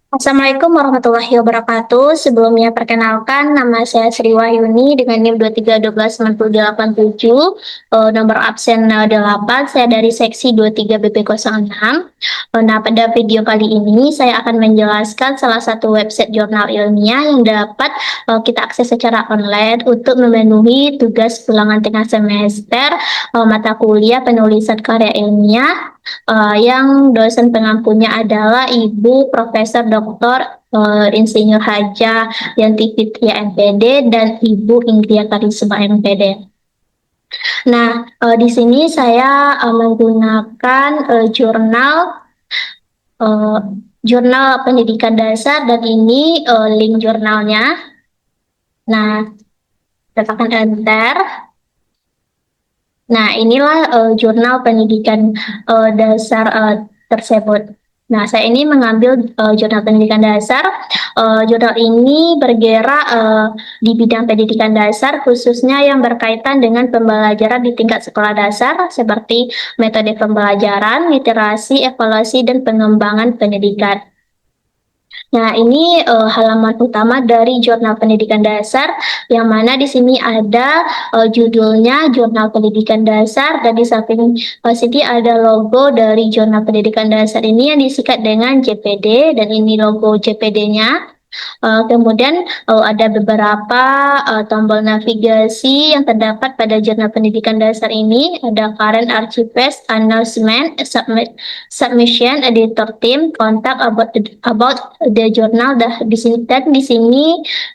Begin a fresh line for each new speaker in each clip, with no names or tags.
Assalamualaikum warahmatullahi wabarakatuh. Sebelumnya perkenalkan, nama saya Sri Wahyuni dengan NIM 23129087, nomor absen 8, saya dari seksi 23BP06. Nah, pada video kali ini saya akan menjelaskan salah satu website jurnal ilmiah yang dapat kita akses secara online untuk memenuhi tugas ulangan tengah semester mata kuliah penulisan karya ilmiah yang dosen pengampunya adalah Ibu Profesor Dr. Insinyur Haja Yanti Fitria MPD dan Ibu Ingria Karisma MPD. Nah, di sini saya menggunakan uh, jurnal pendidikan dasar dan ini link jurnalnya. Nah, tekan enter. Nah, inilah jurnal pendidikan dasar tersebut. Nah, saya ini mengambil jurnal pendidikan dasar. Jurnal ini bergerak di bidang pendidikan dasar, khususnya yang berkaitan dengan pembelajaran di tingkat sekolah dasar, seperti metode pembelajaran, literasi, evaluasi, dan pengembangan pendidikan. Nah, ini halaman utama dari Jurnal Pendidikan Dasar, yang mana di sini ada judulnya Jurnal Pendidikan Dasar, dan di samping sini ada logo dari Jurnal Pendidikan Dasar ini yang disikat dengan JPD, dan ini logo JPD-nya. Kemudian ada beberapa tombol navigasi yang terdapat pada jurnal pendidikan dasar ini. Ada current archives, announcement, submission, editor team, contact about the journal. Di sini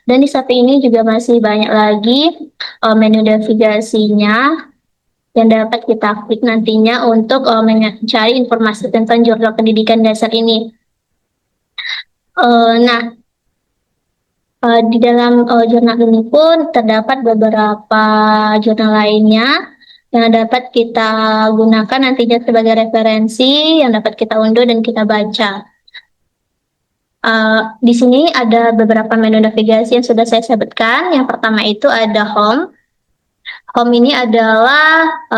dan di samping ini juga masih banyak lagi menu navigasinya yang dapat kita klik nantinya untuk mencari informasi tentang jurnal pendidikan dasar ini. Nah, di dalam jurnal ini pun terdapat beberapa jurnal lainnya yang dapat kita gunakan nantinya sebagai referensi yang dapat kita unduh dan kita baca. Di sini ada beberapa menu navigasi yang sudah saya sebutkan. Yang pertama itu ada home. Home ini adalah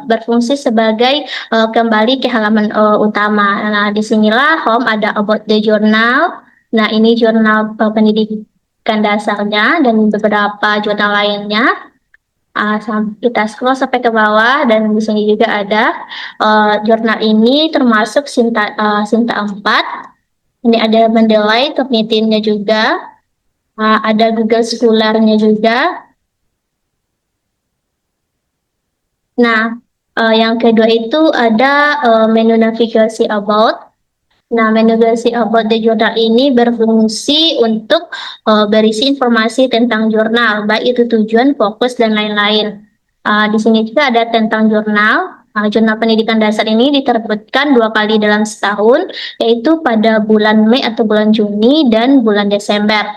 berfungsi sebagai kembali ke halaman utama. Nah, disinilah home ada about the journal. Nah, ini jurnal pendidikan dasarnya dan beberapa jurnal lainnya. Kita scroll sampai ke bawah dan di sini juga ada jurnal ini termasuk Sinta 4. Ini ada Mendeley Cognitive-nya juga. Ada Google Scholar-nya juga. Nah, yang kedua itu ada menu navigasi about. Nah, menu navigasi about the journal ini berfungsi untuk berisi informasi tentang jurnal, baik itu tujuan, fokus, dan lain-lain. Di sini juga ada tentang jurnal. Jurnal pendidikan dasar ini diterbitkan 2 kali dalam setahun, yaitu pada bulan Mei atau bulan Juni dan bulan Desember.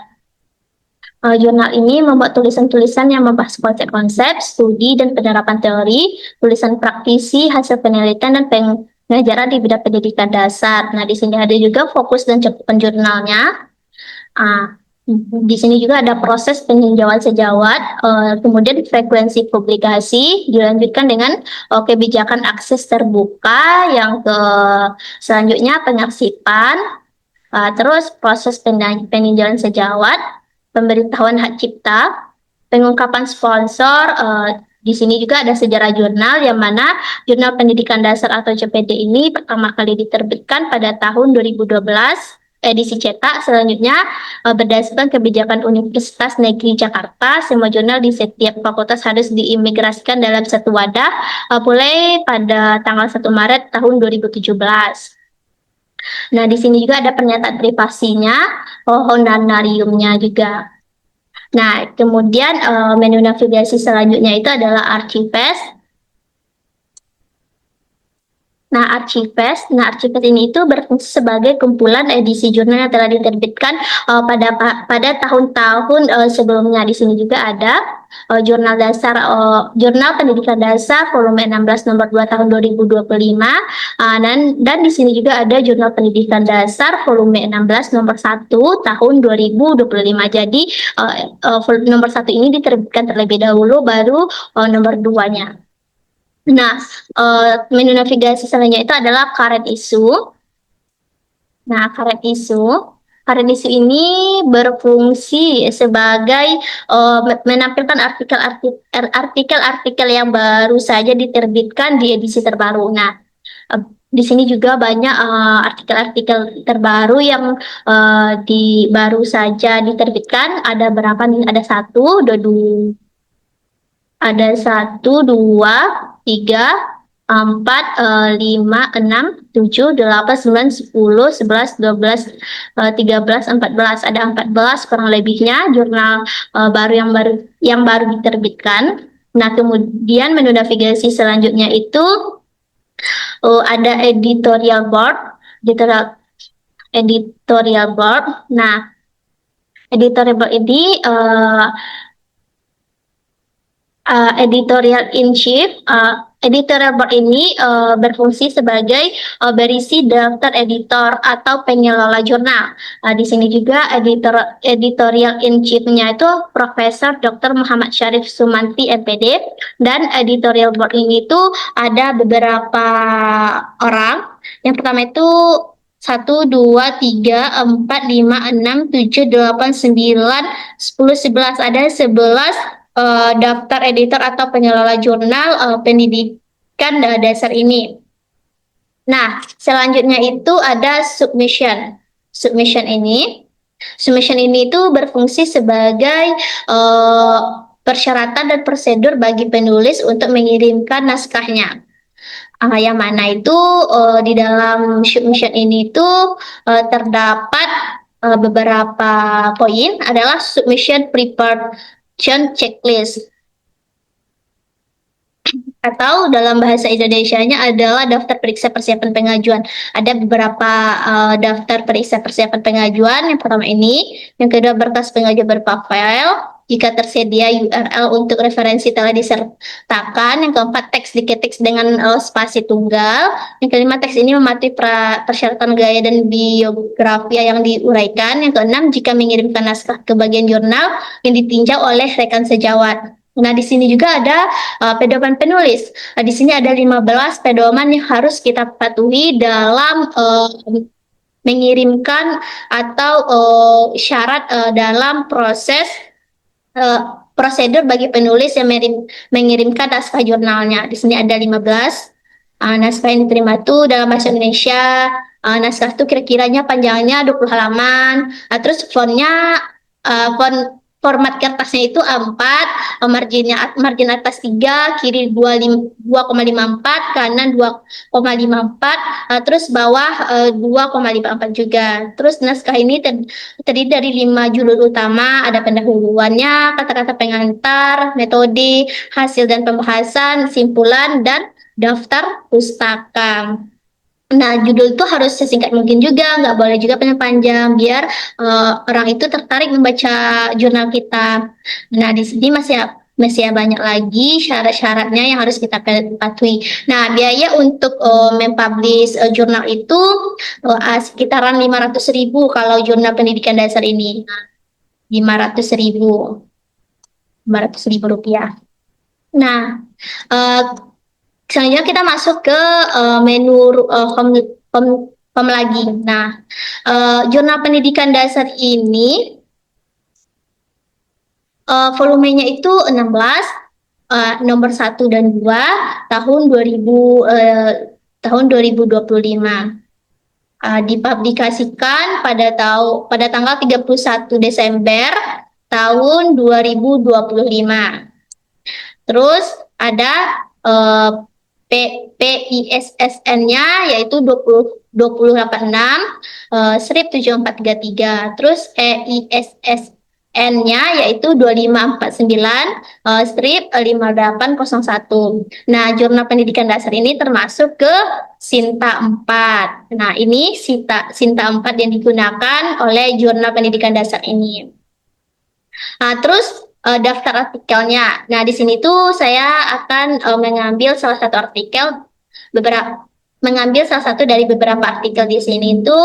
Jurnal ini membuat tulisan-tulisan yang membahas konsep-konsep, studi, dan penerapan teori, tulisan praktisi, hasil penelitian, dan pengajaran di bidang pendidikan dasar. Nah, di sini ada juga fokus dan cakupan jurnalnya. Di sini juga ada proses peninjauan sejawat, kemudian frekuensi publikasi, dilanjutkan dengan kebijakan akses terbuka, yang selanjutnya pengarsipan, terus proses peninjauan sejawat, pemberitahuan hak cipta, pengungkapan sponsor. Di sini juga ada sejarah jurnal, yang mana Jurnal Pendidikan Dasar atau JPD ini pertama kali diterbitkan pada tahun 2012, edisi cetak. Selanjutnya berdasarkan kebijakan Universitas Negeri Jakarta, semua jurnal di setiap fakultas harus diimigrasikan dalam satu wadah mulai pada tanggal 1 Maret tahun 2017. Nah, di sini juga ada pernyataan privasinya, honorariumnya juga. Nah, kemudian menu navigasi selanjutnya itu adalah Archives. Nah, Archives ini itu berfungsi sebagai kumpulan edisi jurnal yang telah diterbitkan pada tahun-tahun sebelumnya. Di sini juga ada jurnal Jurnal Pendidikan Dasar volume 16 nomor 2 tahun 2025, dan di sini juga ada Jurnal Pendidikan Dasar volume 16 nomor 1 tahun 2025. Jadi nomor 1 ini diterbitkan terlebih dahulu, baru nomor 2-nya. Nah, menu navigasi selanjutnya itu adalah current issue. Nah, current issue Current issue ini berfungsi sebagai menampilkan artikel-artikel yang baru saja diterbitkan di edisi terbaru. Nah, di sini juga banyak artikel-artikel terbaru yang baru saja diterbitkan. Ada berapa nih? Ada satu, dua, tiga, empat, lima, enam, tujuh, delapan, sembilan, 10, 11, 12, 13, 14. Ada 14 kurang lebihnya jurnal baru yang baru diterbitkan. Nah, kemudian menu navigasi selanjutnya itu ada editorial board. Nah, editorial board ini editorial in chief. Editorial board ini berfungsi sebagai berisi daftar editor atau pengelola jurnal. Di sini juga editorial in chief-nya itu Profesor Dr. Muhammad Syarif Sumanti, MPD, dan editorial board ini tuh ada beberapa orang. Yang pertama itu 1, 2, 3, 4, 5, 6, 7, 8, 9, 10, 11. Ada 11 daftar editor atau pengelola jurnal pendidikan dasar ini. Nah, selanjutnya itu ada submission. Submission ini itu berfungsi sebagai persyaratan dan prosedur bagi penulis untuk mengirimkan naskahnya. Yang mana itu di dalam submission ini itu terdapat beberapa poin adalah submission preparation checklist, atau dalam bahasa Indonesianya adalah daftar periksa persiapan pengajuan. Ada beberapa daftar periksa persiapan pengajuan. Yang pertama ini, yang kedua berkas pengajuan berupa file, jika tersedia URL untuk referensi telah disertakan. Yang keempat, teks diketik dengan spasi tunggal. Yang kelima, teks ini mematuhi persyaratan gaya dan biografi yang diuraikan. Yang keenam, jika mengirimkan naskah ke bagian jurnal yang ditinjau oleh rekan sejawat. Nah, di sini juga ada pedoman penulis. Di sini ada 15 pedoman yang harus kita patuhi dalam mengirimkan atau syarat dalam prosedur bagi penulis yang mengirimkan naskah jurnalnya. Di sini ada 15. Naskah yang diterima itu dalam bahasa Indonesia. Naskah itu kira-kiranya panjangnya 20 halaman. Terus format kertasnya itu A4, margin atas 3, kiri 2,54, kanan 2,54, terus bawah 2,54 juga. Terus naskah ini terdiri dari 5 judul utama, ada pendahuluannya, kata-kata pengantar, metode, hasil dan pembahasan, simpulan, dan daftar pustaka. Nah, judul itu harus sesingkat mungkin juga, nggak boleh juga panjang-panjang, biar orang itu tertarik membaca jurnal kita. Nah, di sini masih banyak lagi syarat-syaratnya yang harus kita patuhi. Nah, biaya untuk mempublish jurnal itu sekitaran 500.000 kalau jurnal pendidikan dasar ini. 500.000. 500.000 rupiah. Nah, selanjutnya kita masuk ke menu home lagi. Nah, jurnal pendidikan dasar ini volumenya itu 16, nomor 1 dan 2 tahun 2025. Dipublikasikan pada tanggal 31 Desember tahun 2025. Terus ada PISSN-nya yaitu 2086 strip 7433. Terus EISSN-nya yaitu 2549 strip 5801. Nah, jurnal pendidikan dasar ini termasuk ke Sinta 4. Nah, ini Sinta 4 yang digunakan oleh jurnal pendidikan dasar ini. Terus daftar artikelnya. Nah, di sini tuh saya akan mengambil salah satu dari beberapa artikel di sini itu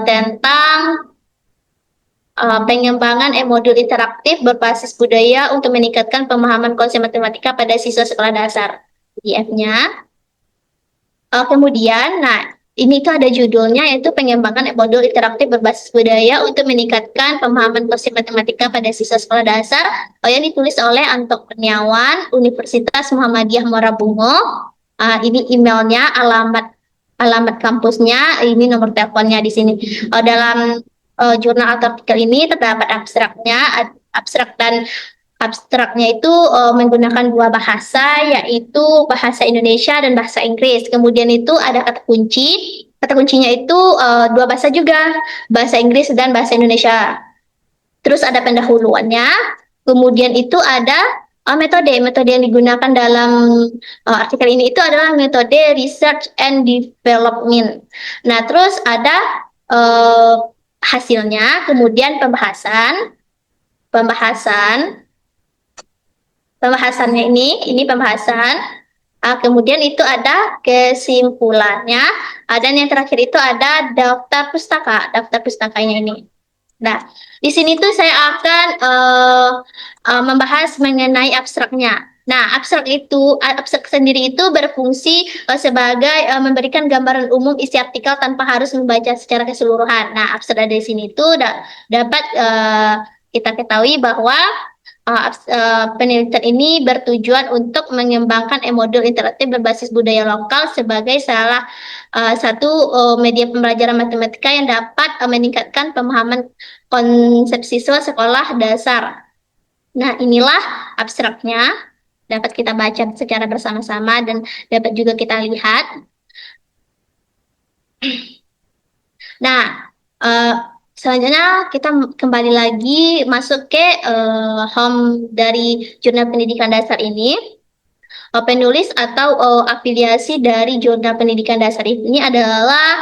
tentang pengembangan e-modul interaktif berbasis budaya untuk meningkatkan pemahaman konsep matematika pada siswa sekolah dasar, PDF-nya. Kemudian, nah, ini tuh ada judulnya yaitu pengembangan modul interaktif berbasis budaya untuk meningkatkan pemahaman konsep matematika pada siswa sekolah dasar yang ditulis oleh Anto Kurniawan, Universitas Muhammadiyah Muara Bungo. Ini emailnya, alamat kampusnya, ini nomor teleponnya di sini. Dalam jurnal atau artikel ini terdapat abstraknya itu menggunakan dua bahasa, yaitu bahasa Indonesia dan bahasa Inggris. Kemudian itu ada kata kunci. Kata kuncinya itu dua bahasa juga, bahasa Inggris dan bahasa Indonesia. Terus ada pendahuluannya. Kemudian itu ada metode yang digunakan dalam artikel ini itu adalah metode research and development. Nah, terus ada hasilnya, kemudian pembahasan pembahasannya ini pembahasan. Kemudian itu ada kesimpulannya. Dan yang terakhir itu ada daftar pustakanya ini. Nah, di sini tuh saya akan membahas mengenai abstraknya. Nah, abstrak sendiri itu berfungsi sebagai memberikan gambaran umum isi artikel tanpa harus membaca secara keseluruhan. Nah, abstrak dari sini itu dapat kita ketahui bahwa penelitian ini bertujuan untuk mengembangkan modul interaktif berbasis budaya lokal sebagai salah satu media pembelajaran matematika yang dapat meningkatkan pemahaman konsep siswa sekolah dasar. Nah, inilah abstraknya, dapat kita baca secara bersama-sama dan dapat juga kita lihat. Nah, selanjutnya kita kembali lagi masuk ke home dari Jurnal Pendidikan Dasar ini. Penulis atau afiliasi dari Jurnal Pendidikan Dasar ini adalah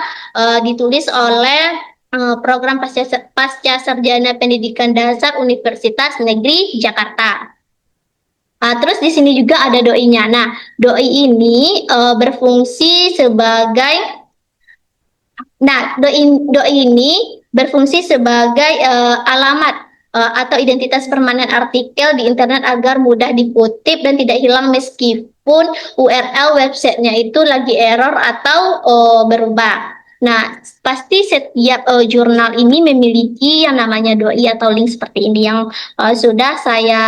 ditulis oleh Program Pasca Sarjana Pendidikan Dasar Universitas Negeri Jakarta. Terus di sini juga ada doi-nya. Nah, doi ini berfungsi sebagai doi ini berfungsi sebagai alamat atau identitas permanen artikel di internet agar mudah dikutip dan tidak hilang meskipun URL websitenya itu lagi error atau berubah. Nah, pasti setiap jurnal ini memiliki yang namanya doi atau link seperti ini yang sudah saya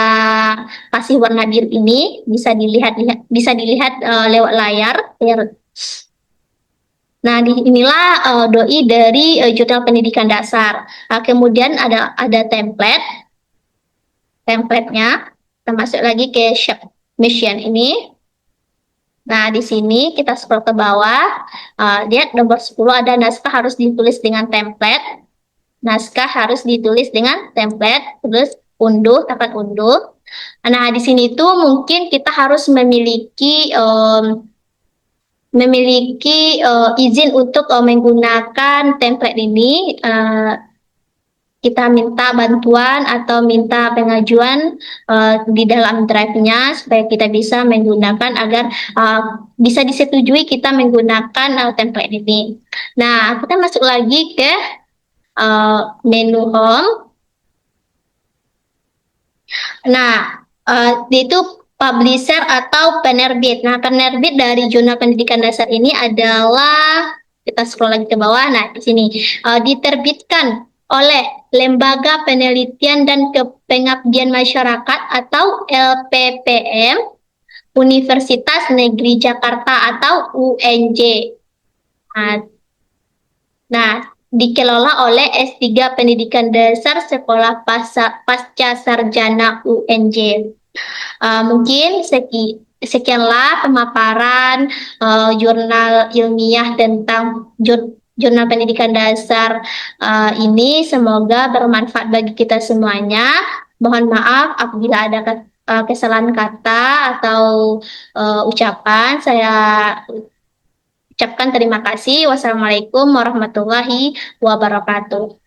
kasih warna biru ini, bisa dilihat lewat layar. Nah, inilah doi dari Jurnal Pendidikan Dasar. Kemudian ada templatenya. Kita masuk lagi ke mission ini. Nah, di sini kita scroll ke bawah. Lihat nomor 10 ada naskah harus ditulis dengan template. Naskah harus ditulis dengan template. Terus tekan unduh. Nah, di sini itu mungkin kita harus memiliki izin untuk menggunakan template ini. Kita minta bantuan atau minta pengajuan di dalam drive-nya supaya kita bisa menggunakan agar bisa disetujui kita menggunakan template ini. Nah, kita masuk lagi ke menu home. Nah, itu publisher atau penerbit. Nah, penerbit dari Jurnal Pendidikan Dasar ini adalah, kita scroll lagi ke bawah. Nah, di sini diterbitkan oleh Lembaga Penelitian dan Pengabdian Masyarakat atau LPPM Universitas Negeri Jakarta atau UNJ. Nah, dikelola oleh S3 Pendidikan Dasar Sekolah Pasca Sarjana UNJ. Mungkin sekianlah pemaparan jurnal ilmiah tentang Jurnal Pendidikan Dasar ini. Semoga bermanfaat bagi kita semuanya. Mohon maaf apabila ada kesalahan kata atau ucapan. Saya ucapkan terima kasih. Wassalamualaikum warahmatullahi wabarakatuh.